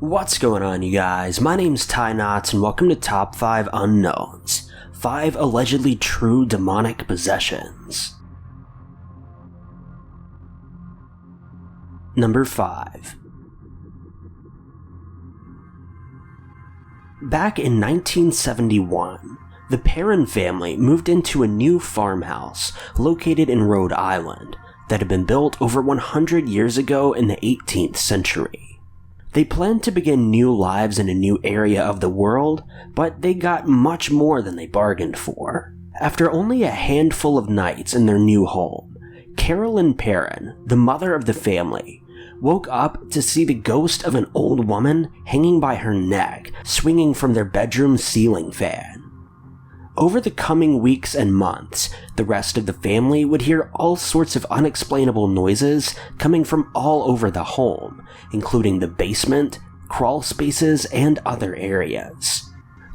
What's going on, you guys? My name's Ty Knotts, and welcome to Top 5 Unknowns. 5 allegedly true demonic possessions. Number 5. Back in 1971, the Perrin family moved into a new farmhouse located in Rhode Island that had been built over 100 years ago in the 18th century. They planned to begin new lives in a new area of the world, but they got much more than they bargained for. After only a handful of nights in their new home, Carolyn Perrin, the mother of the family, woke up to see the ghost of an old woman hanging by her neck, swinging from their bedroom ceiling fan. Over the coming weeks and months, the rest of the family would hear all sorts of unexplainable noises coming from all over the home, including the basement, crawl spaces, and other areas.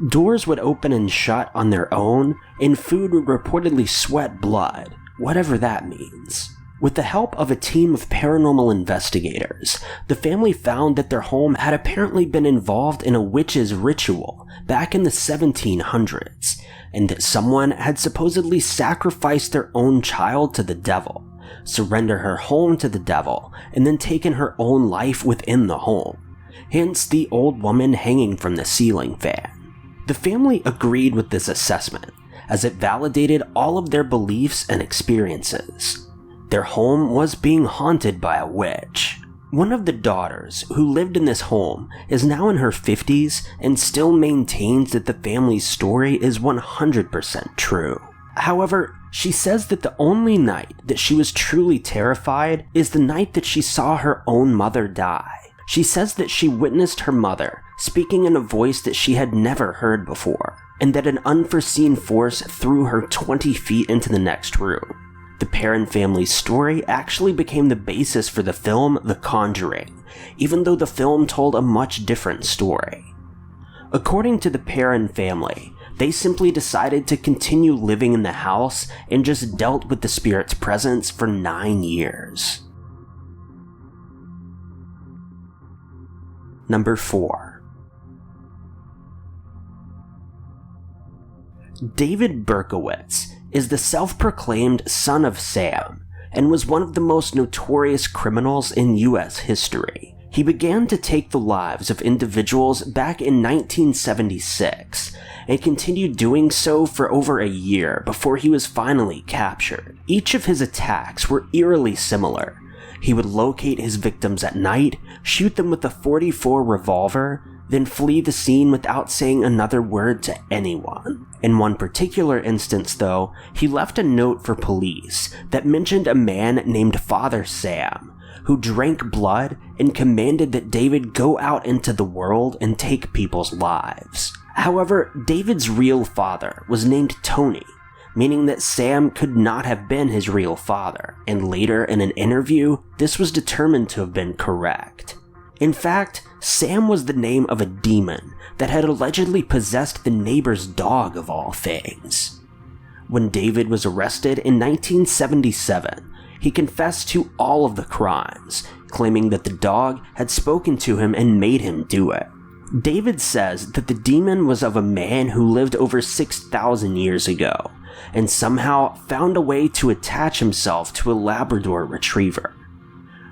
Doors would open and shut on their own, and food would reportedly sweat blood, whatever that means. With the help of a team of paranormal investigators, the family found that their home had apparently been involved in a witch's ritual back in the 1700s, and that someone had supposedly sacrificed their own child to the devil, surrendered her home to the devil, and then taken her own life within the home, hence the old woman hanging from the ceiling fan. The family agreed with this assessment, as it validated all of their beliefs and experiences. Their home was being haunted by a witch. One of the daughters who lived in this home is now in her 50s and still maintains that the family's story is 100% true. However, she says that the only night that she was truly terrified is the night that she saw her own mother die. She says that she witnessed her mother speaking in a voice that she had never heard before, and that an unforeseen force threw her 20 feet into the next room. The Perrin family's story actually became the basis for the film The Conjuring, even though the film told a much different story. According to the Perrin family, they simply decided to continue living in the house and just dealt with the spirit's presence for 9 years. Number 4. David Berkowitz is the self-proclaimed son of Sam, and was one of the most notorious criminals in US history. He began to take the lives of individuals back in 1976, and continued doing so for over a year before he was finally captured. Each of his attacks were eerily similar. He would locate his victims at night, shoot them with a .44 revolver, then flee the scene without saying another word to anyone. In one particular instance, though, he left a note for police that mentioned a man named Father Sam, who drank blood and commanded that David go out into the world and take people's lives. However, David's real father was named Tony, meaning that Sam could not have been his real father, and later in an interview, this was determined to have been correct. In fact, Sam was the name of a demon that had allegedly possessed the neighbor's dog of all things. When David was arrested in 1977, he confessed to all of the crimes, claiming that the dog had spoken to him and made him do it. David says that the demon was of a man who lived over 6,000 years ago, and somehow found a way to attach himself to a Labrador retriever.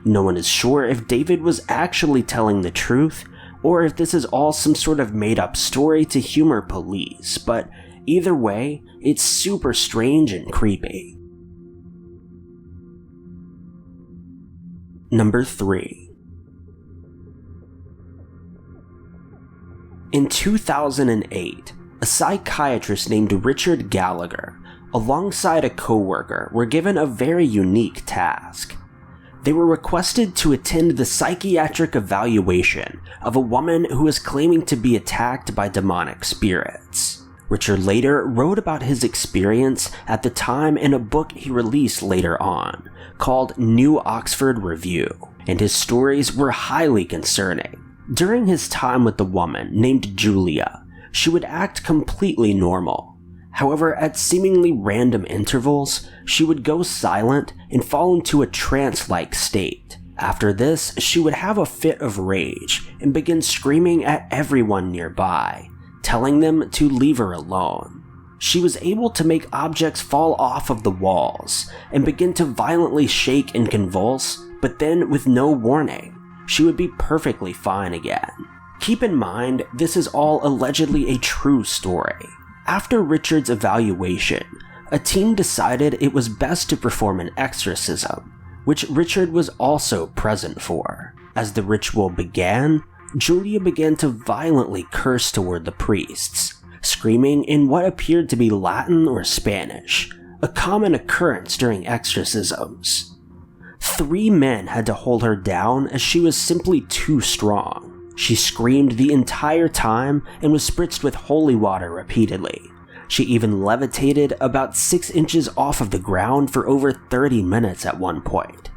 No one is sure if David was actually telling the truth, or if this is all some sort of made-up story to humor police, but either way, it's super strange and creepy. Number 3. In 2008, a psychiatrist named Richard Gallagher, alongside a co-worker, were given a very unique task. They were requested to attend the psychiatric evaluation of a woman who was claiming to be attacked by demonic spirits. Richard later wrote about his experience at the time in a book he released later on, called New Oxford Review, and his stories were highly concerning. During his time with the woman named Julia, she would act completely normal. However, at seemingly random intervals, she would go silent and fall into a trance-like state. After this, she would have a fit of rage and begin screaming at everyone nearby, telling them to leave her alone. She was able to make objects fall off of the walls and begin to violently shake and convulse, but then with no warning, she would be perfectly fine again. Keep in mind, this is all allegedly a true story. After Richard's evaluation, a team decided it was best to perform an exorcism, which Richard was also present for. As the ritual began, Julia began to violently curse toward the priests, screaming in what appeared to be Latin or Spanish, a common occurrence during exorcisms. 3 men had to hold her down as she was simply too strong. She screamed the entire time and was spritzed with holy water repeatedly. She even levitated about 6 inches off of the ground for over 30 minutes at one point.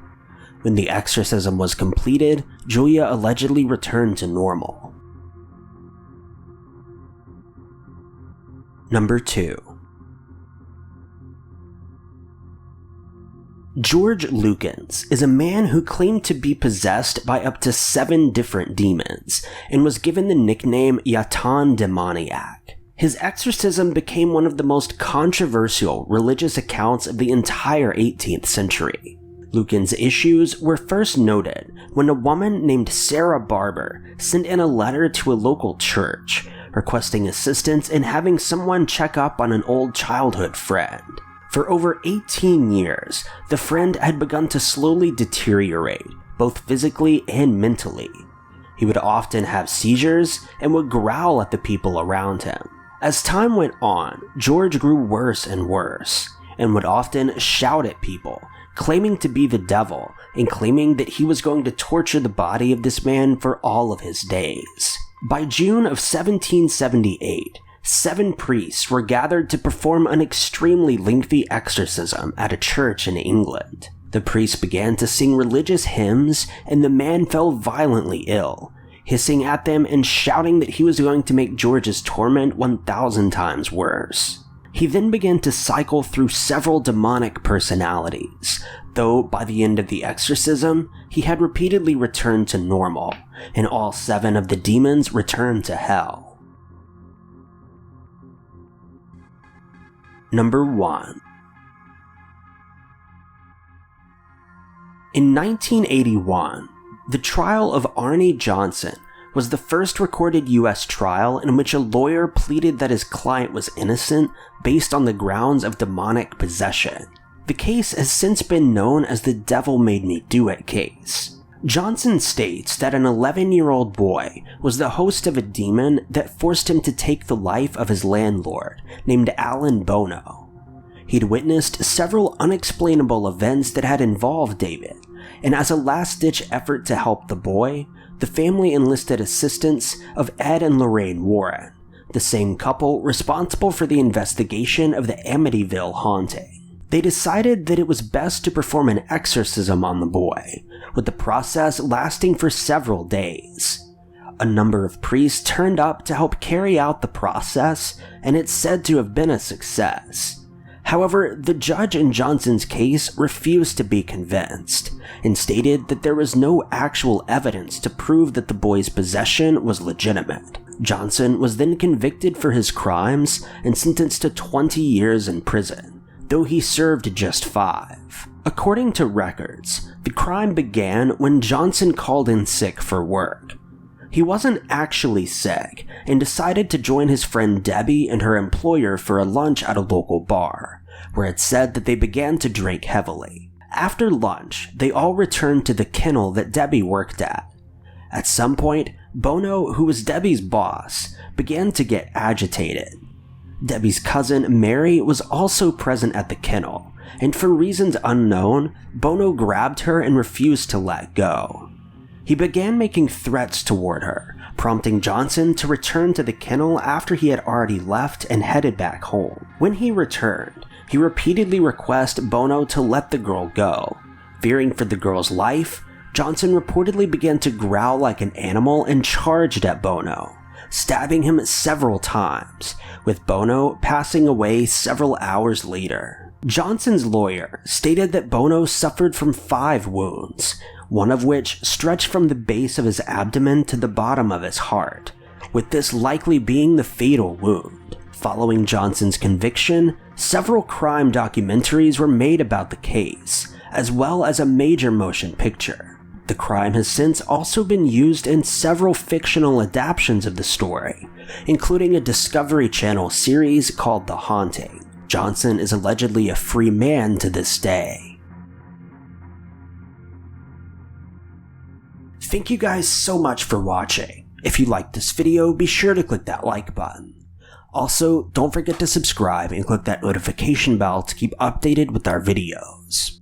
When the exorcism was completed, Julia allegedly returned to normal. Number 2. George Lukens is a man who claimed to be possessed by up to 7 different demons and was given the nickname Yatan Demoniac. His exorcism became one of the most controversial religious accounts of the entire 18th century. Lukens' issues were first noted when a woman named Sarah Barber sent in a letter to a local church, requesting assistance in having someone check up on an old childhood friend. For over 18 years, the friend had begun to slowly deteriorate, both physically and mentally. He would often have seizures and would growl at the people around him. As time went on, George grew worse and worse, and would often shout at people, claiming to be the devil and claiming that he was going to torture the body of this man for all of his days. By June of 1778, 7 priests were gathered to perform an extremely lengthy exorcism at a church in England. The priests began to sing religious hymns, and the man fell violently ill, hissing at them and shouting that he was going to make George's torment 1,000 times worse. He then began to cycle through several demonic personalities, though by the end of the exorcism, he had repeatedly returned to normal, and all 7 of the demons returned to hell. Number 1. In 1981, the trial of Arnie Johnson was the first recorded U.S. trial in which a lawyer pleaded that his client was innocent based on the grounds of demonic possession. The case has since been known as the Devil Made Me Do It case. Johnson states that an 11-year-old boy was the host of a demon that forced him to take the life of his landlord, named Alan Bono. He'd witnessed several unexplainable events that had involved David, and as a last-ditch effort to help the boy, the family enlisted assistance of Ed and Lorraine Warren, the same couple responsible for the investigation of the Amityville haunting. They decided that it was best to perform an exorcism on the boy, with the process lasting for several days. A number of priests turned up to help carry out the process, and it's said to have been a success. However, the judge in Johnson's case refused to be convinced, and stated that there was no actual evidence to prove that the boy's possession was legitimate. Johnson was then convicted for his crimes and sentenced to 20 years in prison, though he served just 5. According to records, the crime began when Johnson called in sick for work. He wasn't actually sick and decided to join his friend Debbie and her employer for a lunch at a local bar, where it said that they began to drink heavily. After lunch, they all returned to the kennel that Debbie worked at. At some point, Bono, who was Debbie's boss, began to get agitated. Debbie's cousin Mary was also present at the kennel, and for reasons unknown, Bono grabbed her and refused to let go. He began making threats toward her, prompting Johnson to return to the kennel after he had already left and headed back home. When he returned, he repeatedly requested Bono to let the girl go. Fearing for the girl's life, Johnson reportedly began to growl like an animal and charged at Bono, stabbing him several times, with Bono passing away several hours later. Johnson's lawyer stated that Bono suffered from 5 wounds, one of which stretched from the base of his abdomen to the bottom of his heart, with this likely being the fatal wound. Following Johnson's conviction, several crime documentaries were made about the case, as well as a major motion picture. The crime has since also been used in several fictional adaptations of the story, including a Discovery Channel series called The Haunting. Johnson is allegedly a free man to this day. Thank you guys so much for watching. If you liked this video, be sure to click that like button. Also, don't forget to subscribe and click that notification bell to keep updated with our videos.